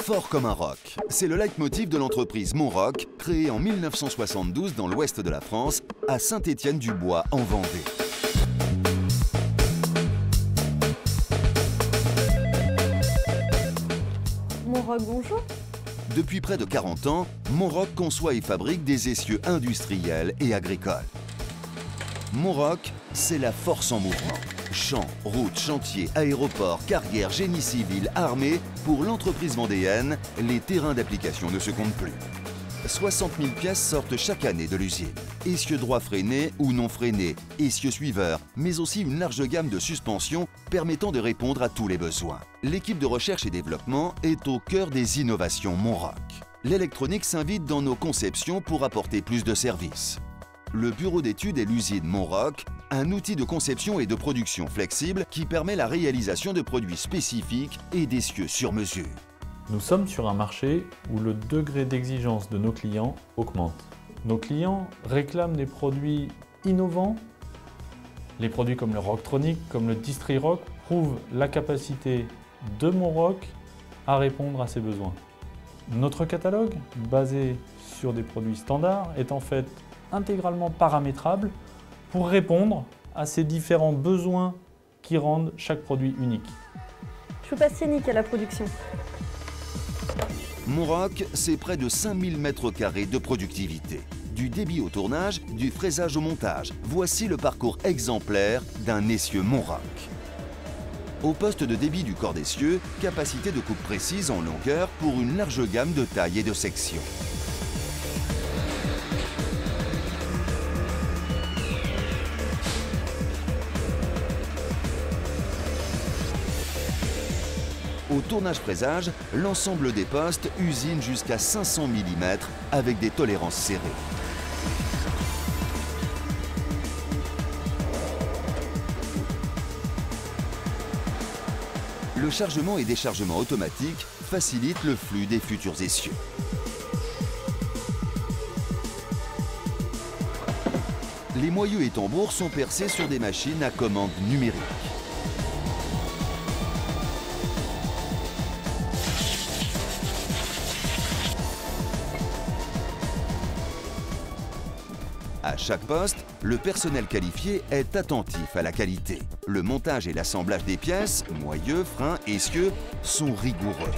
Fort comme un roc, c'est le leitmotiv de l'entreprise Monroc, créée en 1972 dans l'ouest de la France, à Saint-Étienne-du-Bois, en Vendée. Monroc, bonjour. Depuis près de 40 ans, Monroc conçoit et fabrique des essieux industriels et agricoles. Monroc, c'est la force en mouvement. Champs, routes, chantiers, aéroports, carrières, génie civil, armée, pour l'entreprise vendéenne, les terrains d'application ne se comptent plus. 60 000 pièces sortent chaque année de l'usine. Essieux droits freinés ou non freinés, essieux suiveurs, mais aussi une large gamme de suspensions permettant de répondre à tous les besoins. L'équipe de recherche et développement est au cœur des innovations Monroc. L'électronique s'invite dans nos conceptions pour apporter plus de services. Le bureau d'études est l'usine Monroc, un outil de conception et de production flexible qui permet la réalisation de produits spécifiques et d'essieux sur mesure. Nous sommes sur un marché où le degré d'exigence de nos clients augmente. Nos clients réclament des produits innovants. Les produits comme le Rocktronic, comme le Distri-Rock prouvent la capacité de Monroc à répondre à ces besoins. Notre catalogue, basé sur des produits standards, est en fait intégralement paramétrable pour répondre à ces différents besoins qui rendent chaque produit unique. Je vous passe Yannick à la production. Monroc, c'est près de 5000 m² de productivité. Du débit au tournage, du fraisage au montage. Voici le parcours exemplaire d'un essieu Monroc. Au poste de débit du corps d'essieu, capacité de coupe précise en longueur pour une large gamme de tailles et de sections. Au tournage-fraisage, l'ensemble des postes usine jusqu'à 500 mm avec des tolérances serrées. Le chargement et déchargement automatique facilite le flux des futurs essieux. Les moyeux et tambours sont percés sur des machines à commande numérique. À chaque poste, le personnel qualifié est attentif à la qualité. Le montage et l'assemblage des pièces, moyeux, freins, essieux, sont rigoureux.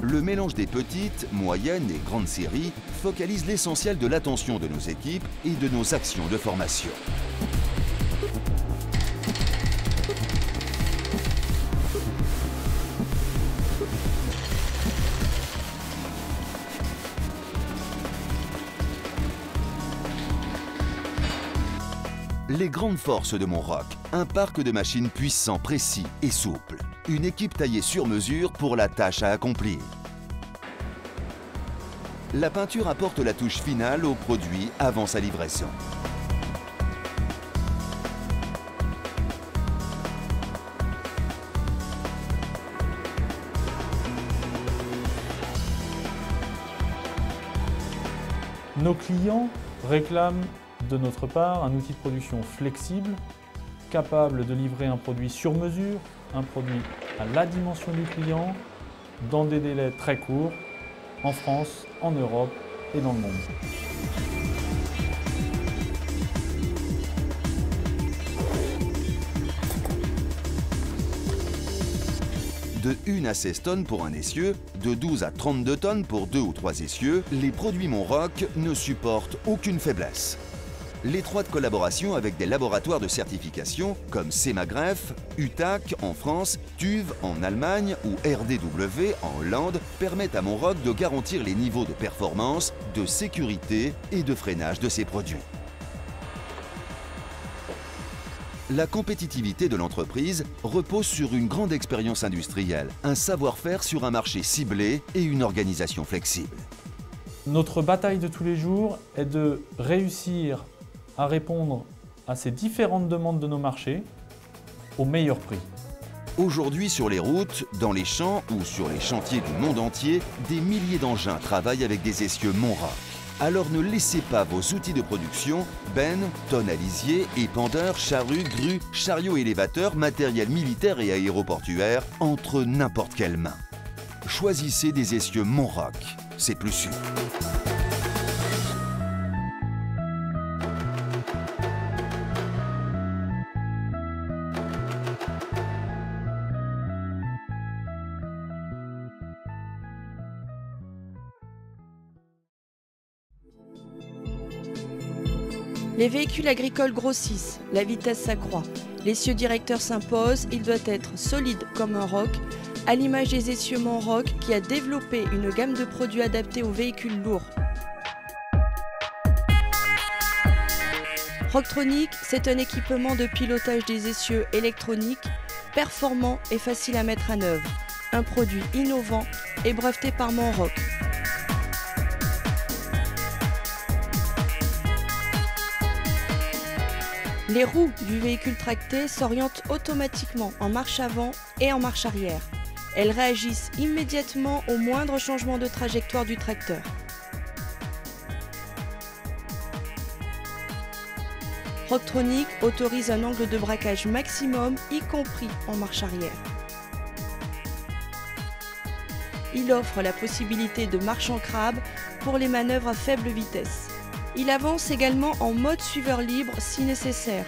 Le mélange des petites, moyennes et grandes séries focalise l'essentiel de l'attention de nos équipes et de nos actions de formation. Les grandes forces de Monroc, un parc de machines puissant, précis et souple. Une équipe taillée sur mesure pour la tâche à accomplir. La peinture apporte la touche finale au produit avant sa livraison. Nos clients réclament de notre part un outil de production flexible, capable de livrer un produit sur mesure, un produit à la dimension du client, dans des délais très courts, en France, en Europe et dans le monde. De 1 à 16 tonnes pour un essieu, de 12 à 32 tonnes pour 2 ou 3 essieux, les produits Monroc ne supportent aucune faiblesse. L'étroite collaboration avec des laboratoires de certification comme Semagref, UTAC en France, TÜV en Allemagne ou RDW en Hollande permettent à Monroc de garantir les niveaux de performance, de sécurité et de freinage de ses produits. La compétitivité de l'entreprise repose sur une grande expérience industrielle, un savoir-faire sur un marché ciblé et une organisation flexible. Notre bataille de tous les jours est de réussir à répondre à ces différentes demandes de nos marchés au meilleur prix. Aujourd'hui, sur les routes, dans les champs ou sur les chantiers du monde entier, des milliers d'engins travaillent avec des essieux Monroc. Alors ne laissez pas vos outils de production, bennes, tonnes à lisier, épandeurs, charrues, grues, chariots élévateurs, matériel militaire et aéroportuaire entre n'importe quelle main. Choisissez des essieux Monroc, c'est plus sûr. Les véhicules agricoles grossissent, la vitesse s'accroît. L'essieu directeur s'impose, il doit être solide comme un roc, à l'image des essieux Monroc qui a développé une gamme de produits adaptés aux véhicules lourds. Rocktronic, c'est un équipement de pilotage des essieux électroniques, performant et facile à mettre en œuvre. Un produit innovant et breveté par Monroc. Les roues du véhicule tracté s'orientent automatiquement en marche avant et en marche arrière. Elles réagissent immédiatement au moindre changement de trajectoire du tracteur. Rocktronic autorise un angle de braquage maximum, y compris en marche arrière. Il offre la possibilité de marche en crabe pour les manœuvres à faible vitesse. Il avance également en mode suiveur libre si nécessaire.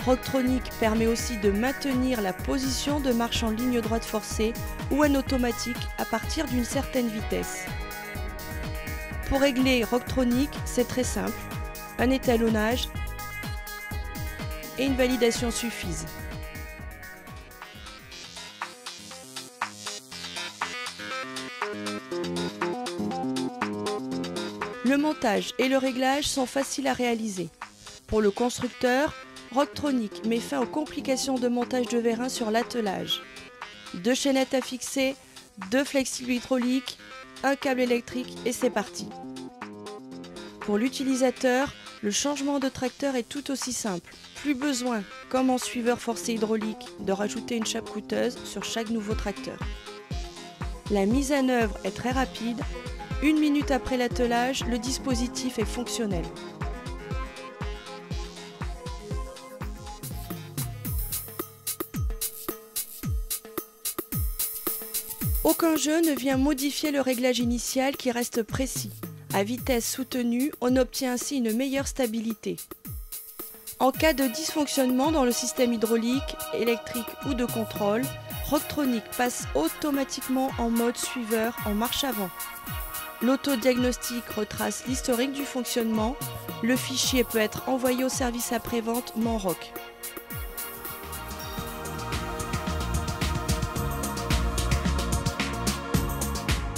Rocktronic permet aussi de maintenir la position de marche en ligne droite forcée ou en automatique à partir d'une certaine vitesse. Pour régler Rocktronic, c'est très simple. Un étalonnage et une validation suffisent. Le montage et le réglage sont faciles à réaliser. Pour le constructeur, Rocktronic met fin aux complications de montage de vérin sur l'attelage. 2 chaînettes à fixer, 2 flexibles hydrauliques, un câble électrique et c'est parti. Pour l'utilisateur, le changement de tracteur est tout aussi simple. Plus besoin, comme en suiveur forcé hydraulique, de rajouter une chape coûteuse sur chaque nouveau tracteur. La mise en œuvre est très rapide. 1 minute après l'attelage, le dispositif est fonctionnel. Aucun jeu ne vient modifier le réglage initial qui reste précis. À vitesse soutenue, on obtient ainsi une meilleure stabilité. En cas de dysfonctionnement dans le système hydraulique, électrique ou de contrôle, Rocktronic passe automatiquement en mode suiveur en marche avant. L'autodiagnostic retrace l'historique du fonctionnement. Le fichier peut être envoyé au service après-vente Monroc.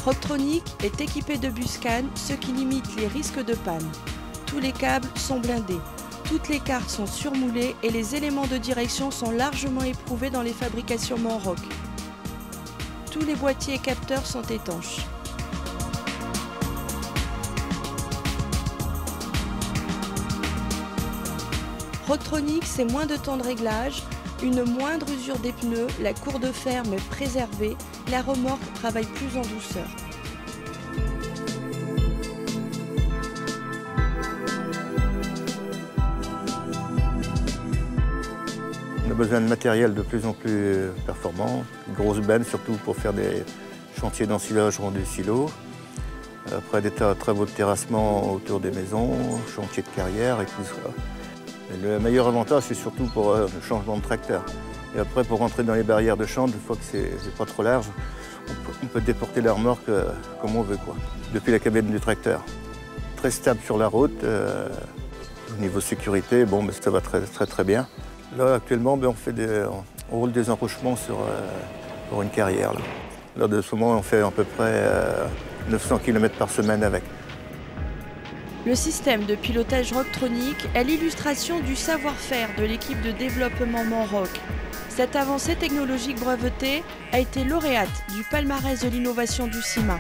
Rocktronic est équipé de Buscan, ce qui limite les risques de panne. Tous les câbles sont blindés, toutes les cartes sont surmoulées et les éléments de direction sont largement éprouvés dans les fabrications Monroc. Tous les boîtiers et capteurs sont étanches. Rocktronic, c'est moins de temps de réglage, une moindre usure des pneus, la cour de ferme est préservée, la remorque travaille plus en douceur. On a besoin de matériel de plus en plus performant, une grosse benne surtout pour faire des chantiers d'ensilage rendu silo. Après des travaux de terrassement autour des maisons, chantiers de carrière et tout ça. Et le meilleur avantage, c'est surtout pour le changement de tracteur. Et après, pour rentrer dans les barrières de champ, une fois que c'est pas trop large, on peut déporter la remorque comme on veut, quoi. Depuis la cabine du tracteur. Très stable sur la route. Au niveau sécurité, bon, ça va très bien. Là, actuellement, on roule des enrochements pour une carrière. Là, de ce moment, on fait à peu près 900 km par semaine avec. Le système de pilotage Rocktronic est l'illustration du savoir-faire de l'équipe de développement Monroc. Cette avancée technologique brevetée a été lauréate du palmarès de l'innovation du CIMA.